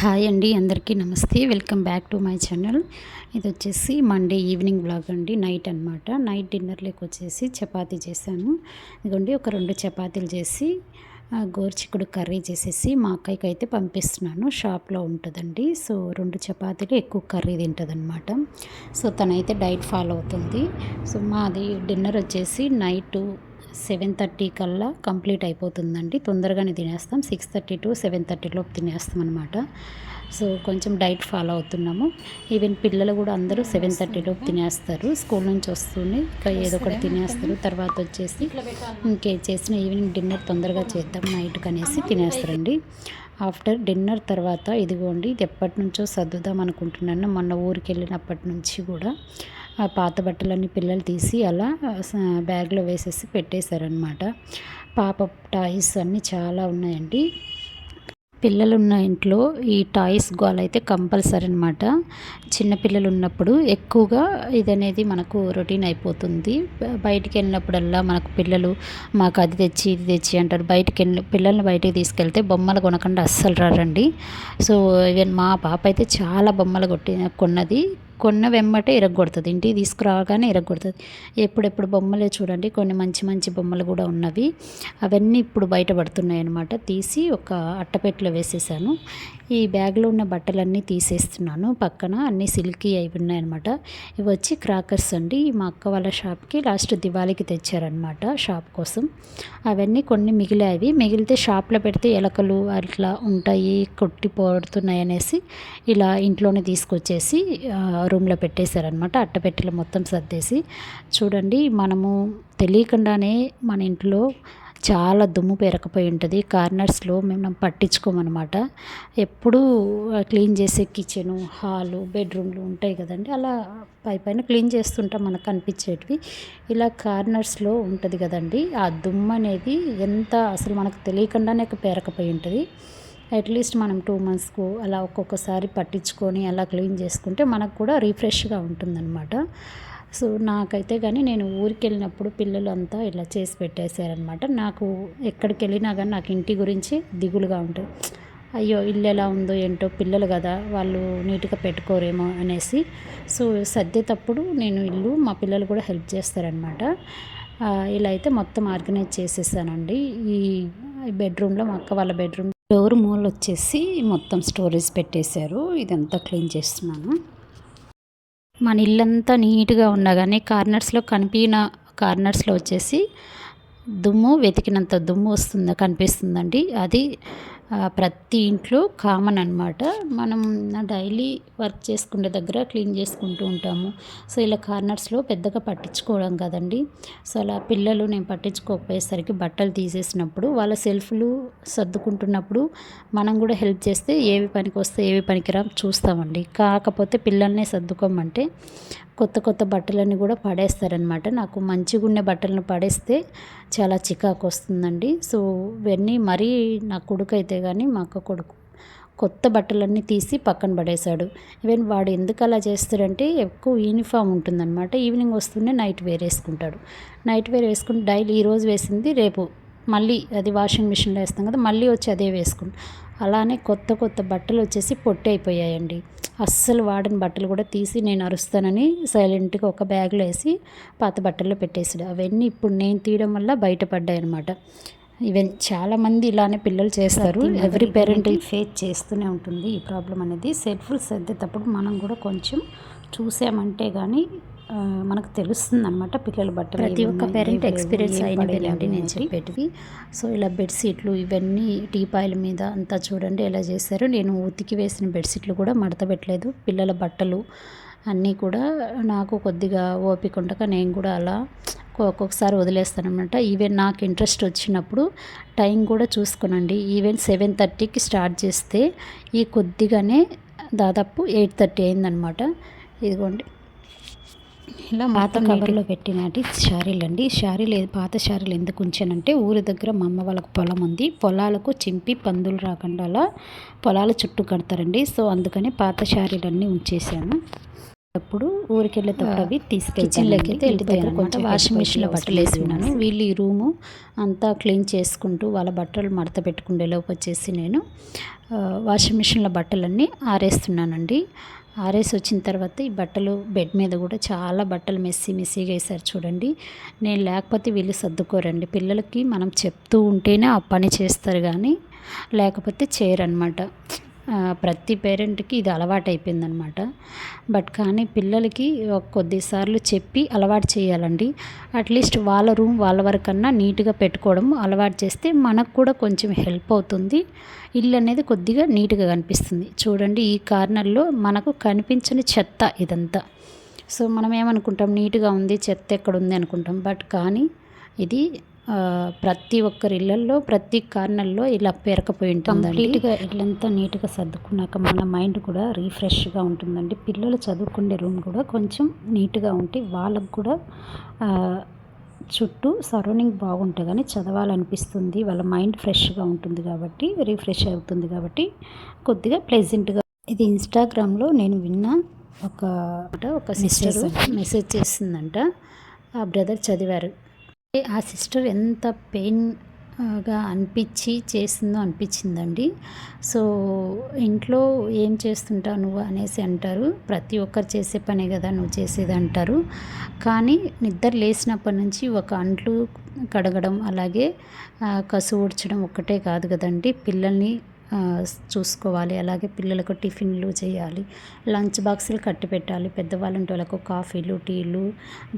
Hi అండి, అందరికీ నమస్తే. Welcome back to my channel. ఇది వచ్చేసి మండే ఈవినింగ్ బ్లాగ్ అండి, నైట్ అనమాట. నైట్ డిన్నర్లోకి వచ్చేసి చపాతీ చేశాను. ఇదిగోండి, ఒక 2 చపాతీలు చేసి గోరుచిక్కుడు కర్రీ చేసేసి మా అక్కయ్యకి అయితే పంపిస్తున్నాను. షాప్లో ఉంటుందండి. సో 2 చపాతీలు ఎక్కువ కర్రీ తింటుందన్నమాట. సో తనైతే డైట్ ఫాలో అవుతుంది. సో మాది డిన్నర్ వచ్చేసి నైట్ 7:30 కల్లా కంప్లీట్ అయిపోతుందండి. తొందరగానే తినేస్తాం. 6:30 to 7:30 లోపు తినేస్తాం అనమాట. సో కొంచెం డైట్ ఫాలో అవుతున్నాము. ఈవెన్ పిల్లలు కూడా అందరూ 7:30 లోపు తినేస్తారు. స్కూల్ నుంచి వస్తూనే ఇంకా ఏదో ఒకటి తినేస్తారు. తర్వాత వచ్చేసి చేసిన ఈవినింగ్ డిన్నర్ తొందరగా చేద్దాం నైట్కి అనేసి తినేస్తారండి. ఆఫ్టర్ డిన్నర్ తర్వాత ఇదిగోండి, ఇది ఎప్పటి నుంచో సర్దుదాం అనుకుంటున్నాను. మొన్న ఊరికి వెళ్ళినప్పటి నుంచి కూడా ఆ పాత బట్టలన్నీ పిల్లలు తీసి అలా బ్యాగ్లో వేసేసి పెట్టేశారనమాట. పాప టాయ్స్ అన్నీ చాలా ఉన్నాయండి. పిల్లలు ఉన్న ఇంట్లో ఈ టాయ్స్ గోల్ అయితే కంపల్సరీ అనమాట. చిన్నపిల్లలు ఉన్నప్పుడు ఎక్కువగా ఇదనేది మనకు రొటీన్ అయిపోతుంది. బయటికి వెళ్ళినప్పుడల్లా మనకు పిల్లలు మాకు అది తెచ్చి ఇది తెచ్చి అంటారు. పిల్లల్ని బయటికి తీసుకెళ్తే బొమ్మలు కొనకుండా అస్సలు రారండి. సో ఈవెన్ మా పాప అయితే చాలా బొమ్మలు కొన్నది. కొన్న వెమ్మటే ఇరగొడుతుంది. ఇంటికి తీసుకురాగానే ఇరగొడుతుంది. ఎప్పుడెప్పుడు బొమ్మలే చూడండి, కొన్ని మంచి మంచి బొమ్మలు కూడా ఉన్నవి. అవన్నీ ఇప్పుడు బయటపడుతున్నాయి అన్నమాట. తీసి ఒక అట్టపెట్టెలో వేసేసాను. ఈ బ్యాగ్లో ఉన్న బట్టలన్నీ తీసేస్తున్నాను. పక్కన అన్నీ సిల్కీ అయి ఉన్నాయన్నమాట. ఇవి వచ్చి క్రాకర్స్ అండి. మా అక్క వాళ్ళ షాప్కి లాస్ట్ దివాళీకి తెచ్చారనమాట, షాప్ కోసం. అవన్నీ కొన్ని మిగిలాయి. మిగిలితే షాప్లో పెడితే ఎలకలు అట్లా ఉంటాయి, కొట్టిపోతున్నాయి అనేసి ఇలా ఇంట్లోనే తీసుకొచ్చేసి రూమ్లో పెట్టేశారనమాట. అట్టపెట్టెలు మొత్తం సర్దేసి. చూడండి, మనము తెలియకుండానే మన ఇంట్లో చాలా దుమ్ము పేరకపోయి ఉంటుంది. కార్నర్స్లో మేము పట్టించుకోమన్నమాట. ఎప్పుడూ క్లీన్ చేసే కిచెను, హాలు, బెడ్రూమ్లు ఉంటాయి కదండి, అలా పైన క్లీన్ చేస్తుంటాం మనకు కనిపించేటివి. ఇలా కార్నర్స్లో ఉంటుంది కదండి, ఆ దుమ్ము అనేది ఎంత అసలు మనకు తెలియకుండానే పేరకపోయి ఉంటుంది. అట్లీస్ట్ మనం 2 monthsకు అలా ఒక్కొక్కసారి పట్టించుకొని అలా క్లీన్ చేసుకుంటే మనకు కూడా రిఫ్రెష్గా ఉంటుందన్నమాట. సో నాకైతే కానీ నేను ఊరికి వెళ్ళినప్పుడు పిల్లలు అంతా ఇలా చేసి పెట్టేశారనమాట. నాకు ఎక్కడికి వెళ్ళినా కానీ నాకు ఇంటి గురించి దిగులుగా ఉంటుంది. అయ్యో, ఇల్లు ఎలా ఉందో ఏంటో, పిల్లలు కదా వాళ్ళు నీట్గా పెట్టుకోరేమో అనేసి. సో సర్దేటప్పుడు నేను ఇల్లు మా పిల్లలు కూడా హెల్ప్ చేస్తారనమాట. ఇలా అయితే మొత్తం ఆర్గనైజ్ చేసేసానండి. ఈ బెడ్రూమ్లో, మా అక్క వాళ్ళ బెడ్రూమ్ డోర్ మూల వచ్చేసి మొత్తం స్టోరేజ్ పెట్టేశారు. ఇదంతా క్లీన్ చేస్తున్నాను. మన ఇల్లంతా నీట్గా ఉన్నా కానీ కార్నర్స్లో కార్నర్స్లో వచ్చేసి దుమ్ము, వెతికినంత దుమ్ము కనిపిస్తుందండి. అది ప్రతి ఇంట్లో కామన్ అనమాట. మనం డైలీ వర్క్ చేసుకునే దగ్గర క్లీన్ చేసుకుంటూ ఉంటాము. సో ఇలా కార్నర్స్లో పెద్దగా పట్టించుకోవడం కదండి. సో అలా పిల్లలు నేను పట్టించుకోకపోయేసరికి బట్టలు తీసేసినప్పుడు వాళ్ళ సెల్ఫ్లు సర్దుకుంటున్నప్పుడు మనం కూడా హెల్ప్ చేస్తే ఏవి పనికి వస్తే ఏవి పనికిరా చూస్తామండి. కాకపోతే పిల్లల్ని సర్దుకోమంటే కొత్త బట్టలన్నీ కూడా పడేస్తారనమాట. నాకు మంచిగా ఉన్న బట్టలను పడేస్తే చాలా చికాకు వస్తుందండి. సో ఇవన్నీ మరీ నా కొడుకు అయితే కానీ, మా అక్క కొడుకు కొత్త బట్టలన్నీ తీసి పక్కన పడేశాడు. ఈవెన్ వాడు ఎందుకు అలా చేస్తాడంటే, ఎక్కువ యూనిఫామ్ ఉంటుందన్నమాట. ఈవినింగ్ వస్తూనే నైట్ వేర్ వేసుకుంటాడు. నైట్ వేర్ వేసుకుని డైలీ ఈరోజు వేసింది రేపు మళ్ళీ అది వాషింగ్ మిషన్లో వేస్తాం కదా, మళ్ళీ వచ్చి అదే వేసుకుంటాం. అలానే కొత్త బట్టలు వచ్చేసి పొట్టి అయిపోయాయండి. అస్సలు వాడని బట్టలు కూడా తీసి నేను అరుస్తానని సైలెంట్గా ఒక బ్యాగ్లో వేసి పాత బట్టల్లో పెట్టేసాడు. అవన్నీ ఇప్పుడు నేను తీయడం వల్ల బయటపడ్డాయి అనమాట. ఈవెన్ చాలామంది ఇలానే పిల్లలు చేస్తారు. ఎవ్రీ పేరెంట్ ఫేస్ చేస్తూనే ఉంటుంది ఈ ప్రాబ్లం అనేది. సెల్ఫ్లు సర్దేటప్పుడు మనం కూడా కొంచెం చూసామంటే కానీ మనకు తెలుస్తుంది అనమాట. పిల్లల బట్టలు ప్రతి ఒక్క పేరెంట్ ఎక్స్పీరియన్స్ అయినవి నేను చెప్పేటివి. సో ఇలా బెడ్షీట్లు ఇవన్నీ టీపాయిల మీద అంతా చూడండి ఎలా చేశారు. నేను ఉతికి వేసిన బెడ్షీట్లు కూడా మడత పెట్టలేదు. పిల్లల బట్టలు అన్నీ కూడా నాకు కొద్దిగా ఓపిక ఉండక నేను కూడా అలా ఒక్కొక్కసారి వదిలేస్తాను అనమాట. ఈవెన్ నాకు ఇంట్రెస్ట్ వచ్చినప్పుడు టైం కూడా చూసుకోనండి. ఈవెన్ 7:30కి స్టార్ట్ చేస్తే ఈ కొద్దిగానే దాదాపు 8:30 అయిందనమాట. ఇదిగోండి, ఇలా పాత కవర్లో పెట్టినటి శారీలు అండి. పాత శారీలు ఎందుకు ఉంచానంటే, ఊరి దగ్గర మా అమ్మ వాళ్ళకు పొలం ఉంది. పొలాలకు చింపి పందులు రాకుండా అలా పొలాల చుట్టూ కడతారండి. సో అందుకని పాత శారీలన్నీ ఉంచేసాను. అప్పుడు ఊరికెళ్ళేటప్పుడు అవి కిచెన్లోకి అయితే వెళ్ళిపోయాను అనమాట. వాషింగ్ మిషన్లో బట్టలు వేసి ఉన్నాను. వీళ్ళు ఈ రూము అంతా క్లీన్ చేసుకుంటూ వాళ్ళ బట్టలు మడత పెట్టుకునే లోపు వచ్చేసి నేను వాషింగ్ మిషన్లో బట్టలన్నీ ఆరేస్తున్నానండి. ఆరేసి వచ్చిన తర్వాత ఈ బట్టలు బెడ్ మీద కూడా చాలా బట్టలు మెస్సీగా వేసారు చూడండి. నేను లేకపోతే వీళ్ళు సర్దుకోరండి. పిల్లలకి మనం చెప్తూ ఉంటేనే ఆ పని చేస్తారు, కానీ లేకపోతే చేయరనమాట. ప్రతి పేరెంట్కి ఇది అలవాటు అయిపోయిందనమాట. బట్ కానీ పిల్లలకి కొద్దిసార్లు చెప్పి అలవాటు చేయాలండి. అట్లీస్ట్ వాళ్ళ రూమ్ వాళ్ళ వరకన్నా నీట్గా పెట్టుకోవడం అలవాటు చేస్తే మనకు కూడా కొంచెం హెల్ప్ అవుతుంది. ఇల్లు అనేది కొద్దిగా నీట్గా కనిపిస్తుంది. చూడండి, ఈ కార్నర్లో మనకు కనిపించని చెత్త ఇదంతా. సో మనం ఏమనుకుంటాం, నీట్గా ఉంది, చెత్త ఎక్కడ ఉంది అనుకుంటాం. బట్ కానీ ఇది ప్రతి ఒక్కరి ఇళ్ళల్లో ప్రతి కార్నర్లో ఇలా పేరకపోయి ఉంటుందండి. కంప్లీట్గా ఇల్లంతా నీట్గా సర్దుకున్నాక మన మైండ్ కూడా రీఫ్రెష్గా ఉంటుందండి. పిల్లలు చదువుకునే రూమ్ కూడా కొంచెం నీట్గా ఉంటే వాళ్ళకు కూడా చుట్టూ సరౌండింగ్ బాగుంటుంది, కానీ చదవాలనిపిస్తుంది, వాళ్ళ మైండ్ ఫ్రెష్గా ఉంటుంది కాబట్టి, రీఫ్రెష్ అవుతుంది కాబట్టి కొద్దిగా ప్లెజెంట్గా. ఇది ఇన్స్టాగ్రామ్లో నేను విన్న ఒక సిస్టర్ మెసేజ్ చేసిందంట. ఆ బ్రదర్ చదివారు. ఆ సిస్టర్ ఎంత పెయిన్గా చేసిందో అనిపించిందండి. సో ఇంట్లో ఏం చేస్తుంటావు నువ్వు అనేసి అంటారు. ప్రతి ఒక్కరు చేసే పనే కదా నువ్వు చేసేది అంటారు. కానీ నిద్ర లేచినప్పటి నుంచి ఒక అంట్లు కడగడం, అలాగే కసు ఊడ్చడం ఒక్కటే కాదు కదండి. పిల్లల్ని చూసుకోవాలి, అలాగే పిల్లలకు టిఫిన్లు చేయాలి, లంచ్ బాక్సులు కట్టి పెట్టాలి, పెద్దవాళ్ళంటే వాళ్ళకు కాఫీలు టీలు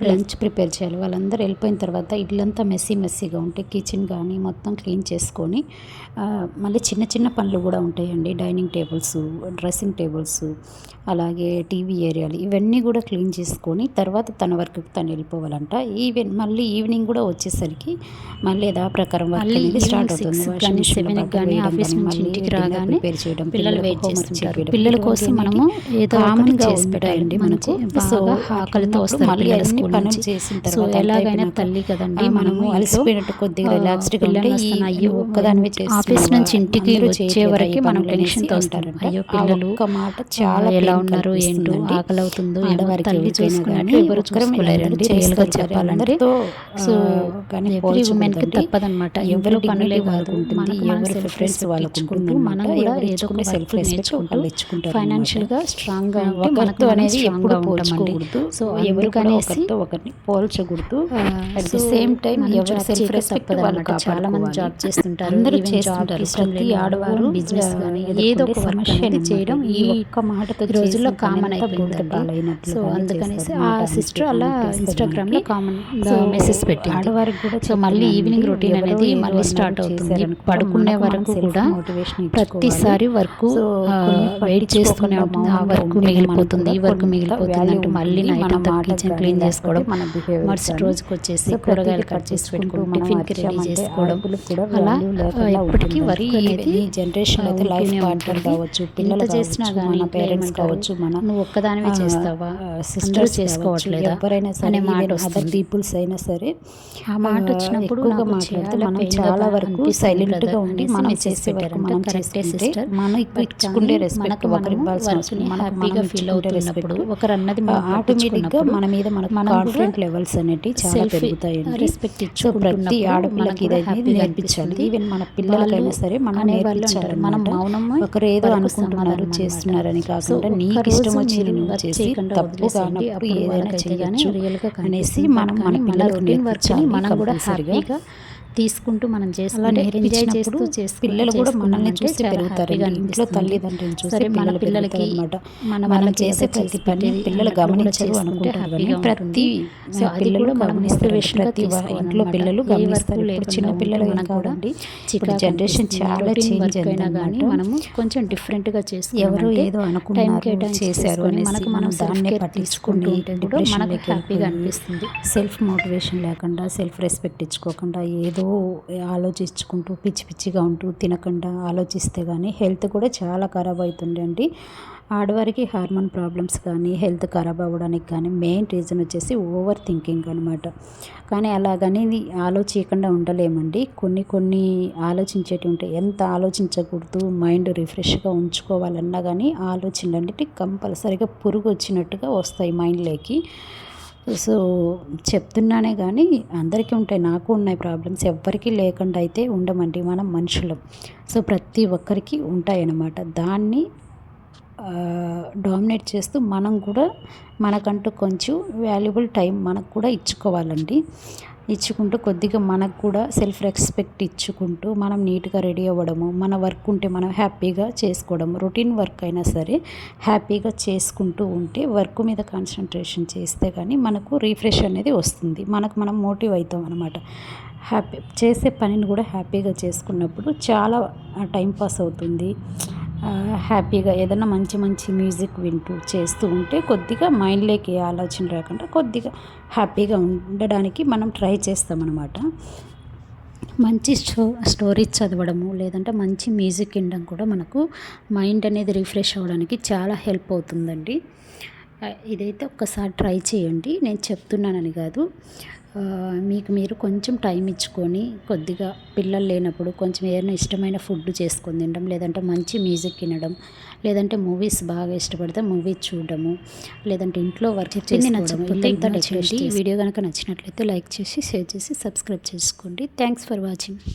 లంచ్ ప్రిపేర్ చేయాలి. వాళ్ళందరూ వెళ్ళిపోయిన తర్వాత ఇల్లంతా మెస్సీగా ఉంటే కిచెన్ కానీ మొత్తం క్లీన్ చేసుకొని మళ్ళీ చిన్న పనులు కూడా ఉంటాయండి. డైనింగ్ టేబుల్స్, డ్రెస్సింగ్ టేబుల్స్, అలాగే టీవీ ఏరియాలు, ఇవన్నీ కూడా క్లీన్ చేసుకొని తర్వాత తన వర్క్కి తను వెళ్ళిపోవాలంట. మళ్ళీ ఈవినింగ్ కూడా వచ్చేసరికి మళ్ళీ ప్రకారం వర్క్ అనేది స్టార్ట్ అవుతుంది. ఆఫీస్ నుంచి ఇంటికి రాగానే పిల్లలు వెయిట్ చేస్తుంటారు. పిల్లల కోసం మనము ఏదో చేసి పెట్టాలండి. మనకు ఆకలితో వస్తారు మళ్ళీ అన్ని పనులు చేసిన తర్వాత. ఎలాగైనా తల్లి కదండి, మనము అలసిపోయినట్టు కొద్దిగా రిలాక్స్డ్గా ఉంటే అయ్యో ఒక్కదానివే ఆఫీస్ నుంచి ఇంటికి వచ్చే వరకు మనం టెన్షన్తో ఉంటారు. అయ్యో పిల్లలు ఒక మాట చాలా ఎలా ఉన్నారు, ఏంటో ఆకలి అవుతుందో తల్లి చూసుకున్నట్టు ఎవరు చూసుకోలేరండి. రియల్గా చెప్పాలంటే సో ఎవ్రీ ఉమెన్కి తప్పదనమాట. ఎవరు పనులే కాదు, ఎవరు ప్రిఫరెన్స్ వాళ్ళకు ఉంటుంది. మనం కూడా ఏదో ఒక సెల్ఫ్ నేర్చుకుంటూ ఫైనాన్షియల్గా స్ట్రాంగ్గా ఉంటే మనకు అనేది ఎప్పుడు పోల్చుకోకూడదు. సో ఎవరికనేసి ఒకరిని పోల్చకూడదు. అట్ ది సేమ్ టైం ఎవరి సెల్ఫ్ రెస్పెక్ట్ వాళ్ళకి. చాలా మంది జాబ్ చేస్తుంటారు, అందరూ చేస్తుంటారు. ప్రతి ఆడవారు బిజినెస్ కానీ ఏదో ఒక వర్క్ అనేది చేయడం ఈ ఒక్క మాటతో రోజుల్లో కామన్ అయిపోయింది. సో అందుకనేసి ఆ సిస్టర్ అలా ఇన్స్టాగ్రామ్లో కామన్ మెసేజ్ పెట్టి ఆడవారికి కూడా. సో మళ్ళీ ఈవినింగ్ రొటీన్ అనేది మళ్ళీ స్టార్ట్ అవుతుంది. పడుకునే వరకు కూడా ప్రతిసారి వర్క్ వెయిట్ చేస్తూనే ఉంటుంది. ఆ వర్క్ మిగిలిపోతుంది, ఈ వర్క్ మిగిలిపోతుంది అంటే మళ్ళీ నైట్ అంతా కిచెన్ క్లీన్ చేసుకోవడం, మరుసటి రోజుకి వచ్చేసి కూరగాయలు కట్ చేసి పెట్టుకోవడం, టిఫిన్కి రెడీ చేసుకోవడం, అలా ఎప్పటికీ వర్క్ అనేది జనరేషన్ అయితే లైఫ్ పార్ట్నర్ కావచ్చు, పిల్లలు చేసినా కానీ పేరెంట్స్ కావచ్చు, నువ్వు ఒక్కదానివే చేస్తావా, సిస్టర్ చేసుకోవట్లేదా ఎవరైనా సరే, అదర్ పీపుల్స్ అయినా సరే ఆ మాట వచ్చినప్పుడు మనం చాలా వరకు సైలెంట్గా ఉండి మనం చేసే వరకు మనం చేస్తే సిస్టర్ మనం ఇచ్చుకుంటే రెస్పెక్ట్ ఒకరు ఇవ్వాల్సిన అవసరం, హ్యాపీగా ఫీల్ అవుతున్నప్పుడు ఒకరు అన్నది ఆటోమేటిక్గా మన మీద మనకు కాన్ఫిడెంట్ లెవెల్స్ అనేవి చాలా పెరుగుతాయండి. రెస్పెక్ట్ ఇచ్చు ప్రతి ఆడపిల్లకి ఇది నేర్పించాలి. ఈవెన్ మన పిల్లలకైనా సరే మనం నేర్పించాలి. మనం మౌనం ఒకరు ఏదో అనుకుంటున్నారు చేస్తున్నారని కాకుండా నీకు ఇష్టం వచ్చి నువ్వు చేసి తప్పు కానప్పుడు ఏదైనా చేయొచ్చు అనేసి మనం మన పిల్లలకు నేర్పించాలి. మనం కూడా హ్యాపీగా తీసుకుంటూ మనం చేసుకుంటే ఎంజాయ్ చేస్తూ పిల్లలు కూడా మనల్ని చూసి పెరుగుతారు. ఇంట్లో తల్లిదండ్రులు చూసి మన పిల్లలకి మనం చేసే ప్రతి పని పిల్లలు గమనించరు అనుకుంటారు. ప్రతి పిల్లలు గమనిస్తే ప్రతి ఇంట్లో పిల్లలు గమనిస్తారు. ఇప్పుడు చిన్న పిల్లలు కూడా ఇప్పుడు జనరేషన్ చాలా చేంజ్ అయినా కానీ మనము కొంచెం డిఫరెంట్గా చేస్తాం. ఎవరు ఏదో అనుకుంటారు చేశారు అని మనకు మనం దాన్నే పట్టించుకుంటూ ఉంటే మనకు హ్యాపీగా అనిపిస్తుంది. సెల్ఫ్ మోటివేషన్ లేకుండా, సెల్ఫ్ రెస్పెక్ట్ ఇచ్చుకోకుండా ఏదో ఆలోచించుకుంటూ పిచ్చి పిచ్చిగా ఉంటూ తినకుండా ఆలోచిస్తే కానీ హెల్త్ కూడా చాలా ఖరాబ్ అవుతుందండి. ఆడవారికి హార్మోన్ ప్రాబ్లమ్స్ కానీ హెల్త్ ఖరాబ్ అవ్వడానికి కానీ మెయిన్ రీజన్ వచ్చేసి ఓవర్ థింకింగ్ అనమాట. కానీ అలాగని ఆలోచించకుండా ఉండలేమండి. కొన్ని ఆలోచించేటివి ఉంటాయి. ఎంత ఆలోచించకూడదు, మైండ్ రిఫ్రెష్గా ఉంచుకోవాలన్నా కానీ ఆలోచనలు అనేటివి కంపల్సరీగా పురుగు వచ్చినట్టుగా వస్తాయి మైండ్లోకి. సో చెప్తున్నానే కానీ అందరికీ ఉంటాయి, నాకు ఉన్నాయి ప్రాబ్లమ్స్. ఎవ్వరికీ లేకుండా అయితే ఉండమండి, మనం మనుషులం. సో ప్రతి ఒక్కరికి ఉంటాయన్నమాట. దాన్ని డామినేట్ చేస్తూ మనం కూడా మనకంటూ కొంచెం వాల్యుబుల్ టైం మనకు కూడా ఇచ్చుకోవాలండి. ఇచ్చుకుంటూ కొద్దిగా మనకు కూడా సెల్ఫ్ రెస్పెక్ట్ ఇచ్చుకుంటూ మనం నీట్గా రెడీ అవ్వడము, మన వర్క్ ఉంటే మనం హ్యాపీగా చేసుకోవడం, రొటీన్ వర్క్ అయినా సరే హ్యాపీగా చేసుకుంటూ ఉంటే వర్క్ మీద కాన్సన్ట్రేషన్ చేస్తే కానీ మనకు రిఫ్రెష్ అనేది వస్తుంది. మనకు మనం మోటివ్ అవుతాం అనమాట. హ్యాపీ చేసే పనిని కూడా హ్యాపీగా చేసుకున్నప్పుడు చాలా టైం పాస్ అవుతుంది. హ్యాపీగా ఏదైనా మంచి మంచి మ్యూజిక్ వింటూ చేస్తూ ఉంటే కొద్దిగా మైండ్లోకి ఏ ఆలోచన రాకుండా కొద్దిగా హ్యాపీగా ఉండడానికి మనం ట్రై చేస్తామన్నమాట. మంచి స్టోరీస్ చదవడము లేదంటే మంచి మ్యూజిక్ వినడం కూడా మనకు మైండ్ అనేది రిఫ్రెష్ అవ్వడానికి చాలా హెల్ప్ అవుతుందండి. ఇదైతే ఒక్కసారి ట్రై చేయండి. నేను చెప్తున్నానని కాదు, మీకు మీరు కొంచెం టైం ఇచ్చుకొని కొద్దిగా పిల్లలు లేనప్పుడు కొంచెం ఏదైనా ఇష్టమైన ఫుడ్ చేసుకొని తినడం, లేదంటే మంచి మ్యూజిక్ వినడం, లేదంటే మూవీస్ బాగా ఇష్టపడితే మూవీస్ చూడడము, లేదంటే ఇంట్లో వర్క్ చేసుకోవడం. వీడియో కనుక నచ్చినట్లయితే లైక్ చేసి షేర్ చేసి సబ్స్క్రైబ్ చేసుకోండి. Thanks for watching.